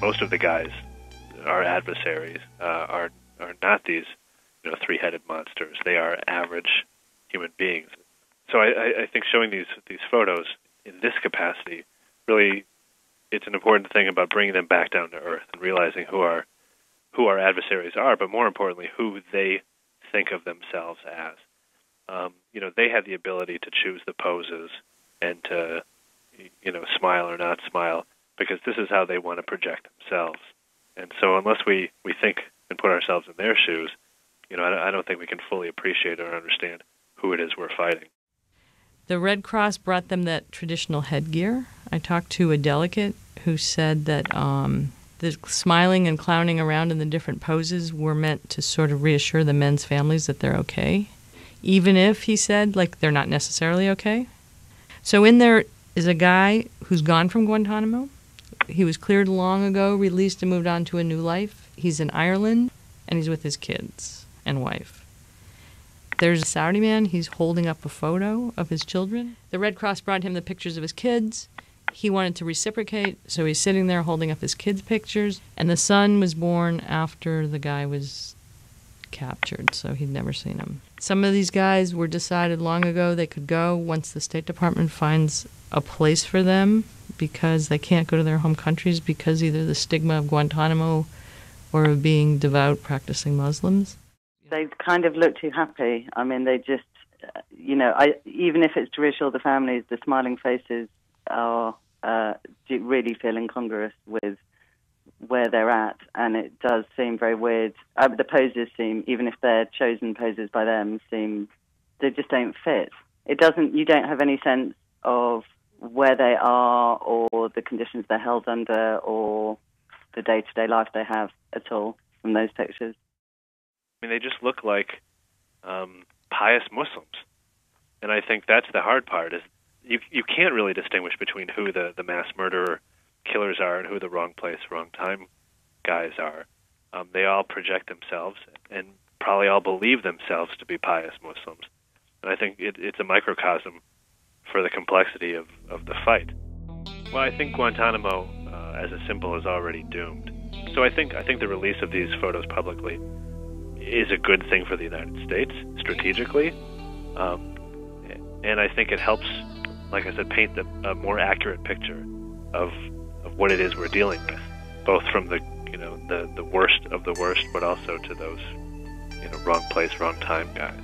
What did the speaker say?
Most of the guys, our adversaries, are not these, three-headed monsters. They are average human beings. So I think showing these photos in this capacity, really, it's an important thing about bringing them back down to earth and realizing who our adversaries are, but more importantly, who they think of themselves as. They have the ability to choose the poses and to, smile or not smile, because this is how they want to project themselves. And so unless we think and put ourselves in their shoes, I don't think we can fully appreciate or understand who it is we're fighting. The Red Cross brought them that traditional headgear. I talked to a delegate who said that the smiling and clowning around in the different poses were meant to sort of reassure the men's families that they're okay, even if, he said, they're not necessarily okay. So in there is a guy who's gone from Guantanamo. He was cleared long ago, released, and moved on to a new life. He's in Ireland, and he's with his kids and wife. There's a Saudi man. He's holding up a photo of his children. The Red Cross brought him the pictures of his kids. He wanted to reciprocate, so he's sitting there holding up his kids' pictures. And the son was born after the guy was captured, so he'd never seen him. Some of these guys were decided long ago they could go once the State Department finds a place for them, because they can't go to their home countries because either the stigma of Guantanamo or of being devout practicing Muslims. They kind of look too happy. I mean, they just, even if it's to reassure the families, the smiling faces are do really feel incongruous with where they're at, and it does seem very weird. The poses seem, even if they're chosen poses by them, they just don't fit. You don't have any sense of where they are or the conditions they're held under or the day-to-day life they have at all from those pictures. I mean, they just look like pious Muslims. And I think that's the hard part, is you can't really distinguish between who the mass murderer killers are and who the wrong place, wrong time guys are. They all project themselves and probably all believe themselves to be pious Muslims. And I think it's a microcosm for the complexity of the fight. Well, I think Guantanamo, as a symbol, is already doomed. So I think the release of these photos publicly is a good thing for the United States strategically, and I think it helps, like I said, paint a more accurate picture of what it is we're dealing with, both from the worst of the worst, but also to those wrong place, wrong time guys.